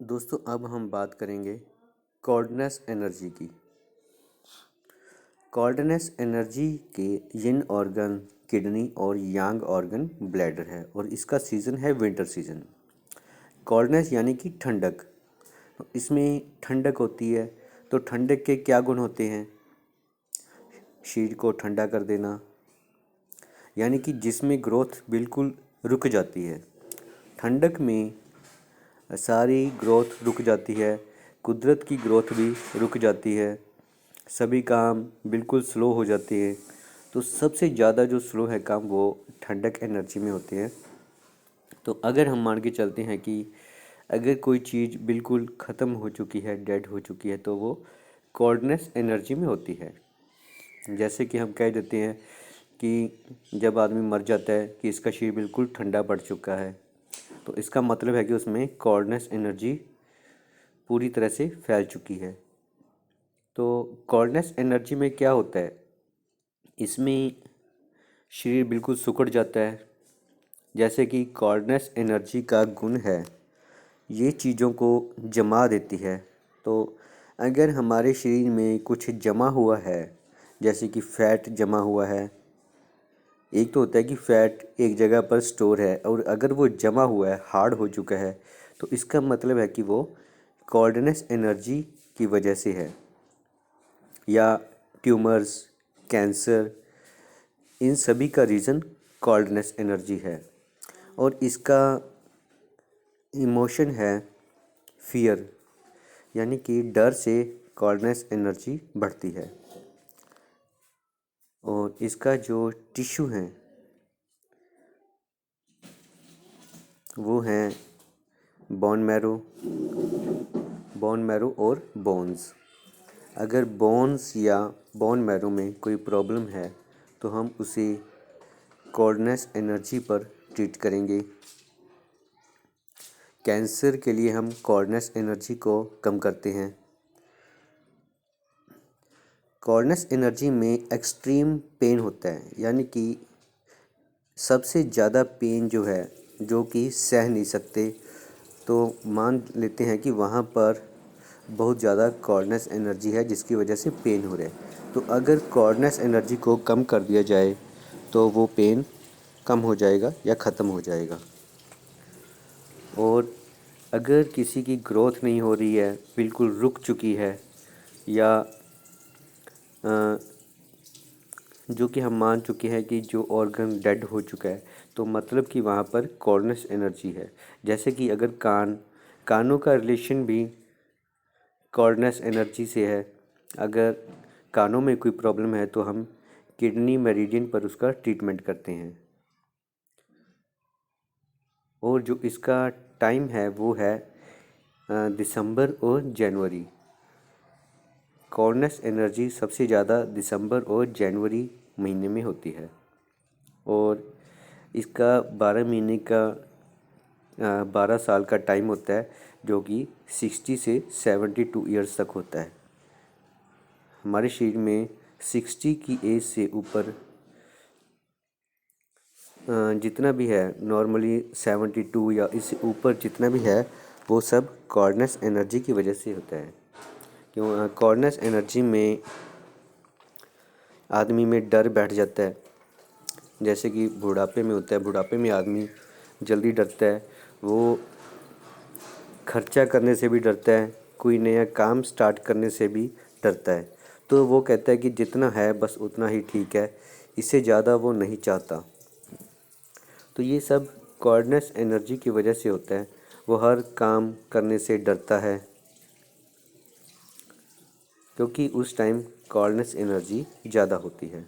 दोस्तों अब हम बात करेंगे कोल्डनेस एनर्जी की। कोल्डनेस एनर्जी के यिन ऑर्गन किडनी और यांग ऑर्गन ब्लैडर है और इसका सीज़न है विंटर सीज़न। कोल्डनेस यानी कि ठंडक, तो इसमें ठंडक होती है। तो ठंडक के क्या गुण होते हैं? शरीर को ठंडा कर देना, यानी कि जिसमें ग्रोथ बिल्कुल रुक जाती है। ठंडक में सारी ग्रोथ रुक जाती है, कुदरत की ग्रोथ भी रुक जाती है, सभी काम बिल्कुल स्लो हो जाते हैं। तो सबसे ज़्यादा जो स्लो है काम वो ठंडक एनर्जी में होते हैं। तो अगर हम मान के चलते हैं कि अगर कोई चीज़ बिल्कुल ख़त्म हो चुकी है, डेड हो चुकी है, तो वो कोल्डनेस एनर्जी में होती है। जैसे कि हम कह देते हैं कि जब आदमी मर जाता है कि इसका शरीर बिल्कुल ठंडा पड़ चुका है, तो इसका मतलब है कि उसमें कोल्डनेस एनर्जी पूरी तरह से फैल चुकी है। तो कोल्डनेस एनर्जी में क्या होता है? इसमें शरीर बिल्कुल सिकुड़ जाता है। जैसे कि कोल्डनेस एनर्जी का गुण है, ये चीज़ों को जमा देती है। तो अगर हमारे शरीर में कुछ जमा हुआ है, जैसे कि फ़ैट जमा हुआ है, एक तो होता है कि फ़ैट एक जगह पर स्टोर है और अगर वो जमा हुआ है, हार्ड हो चुका है, तो इसका मतलब है कि वो कोल्डनेस एनर्जी की वजह से है। या ट्यूमर्स, कैंसर, इन सभी का रीज़न कोल्डनेस एनर्जी है। और इसका इमोशन है फियर, यानी कि डर से कोल्डनेस एनर्जी बढ़ती है। और इसका जो टिश्यू हैं वो हैं बोन मैरो और बोन्स। अगर बोन्स या बोन मैरो में कोई प्रॉब्लम है तो हम उसे कोल्डनेस एनर्जी पर ट्रीट करेंगे। कैंसर के लिए हम कोल्डनेस एनर्जी को कम करते हैं। कोल्डनेस एनर्जी में एक्सट्रीम पेन होता है, यानी कि सबसे ज़्यादा पेन जो है, जो कि सह नहीं सकते, तो मान लेते हैं कि वहाँ पर बहुत ज़्यादा कोल्डनेस एनर्जी है जिसकी वजह से पेन हो रहा है। तो अगर कोल्डनेस एनर्जी को कम कर दिया जाए तो वो पेन कम हो जाएगा या ख़त्म हो जाएगा। और अगर किसी की ग्रोथ नहीं हो रही है, बिल्कुल रुक चुकी है, या जो कि हम मान चुके हैं कि जो ऑर्गन डेड हो चुका है, तो मतलब कि वहाँ पर कोल्डनेस एनर्जी है। जैसे कि अगर कानों का रिलेशन भी कोल्डनेस एनर्जी से है। अगर कानों में कोई प्रॉब्लम है तो हम किडनी मेरिडियन पर उसका ट्रीटमेंट करते हैं। और जो इसका टाइम है वो है दिसंबर और जनवरी। कोल्डनेस एनर्जी सबसे ज़्यादा दिसंबर और जनवरी महीने में होती है। और इसका 12 महीने का 12 साल का टाइम होता है, जो कि 60 से 72 ईयर्स तक होता है। हमारे शरीर में 60 की एज से ऊपर जितना भी है, नॉर्मली 72 या इससे ऊपर जितना भी है, वो सब कोल्डनेस एनर्जी की वजह से होता है। क्यों? कोल्डनेस एनर्जी में आदमी में डर बैठ जाता है। जैसे कि बुढ़ापे में होता है, बुढ़ापे में आदमी जल्दी डरता है, वो खर्चा करने से भी डरता है, कोई नया काम स्टार्ट करने से भी डरता है। तो वो कहता है कि जितना है बस उतना ही ठीक है, इससे ज़्यादा वो नहीं चाहता। तो ये सब कोल्डनेस एनर्जी की वजह से होता है। वो हर काम करने से डरता है क्योंकि उस टाइम कोल्डनेस एनर्जी ज़्यादा होती है।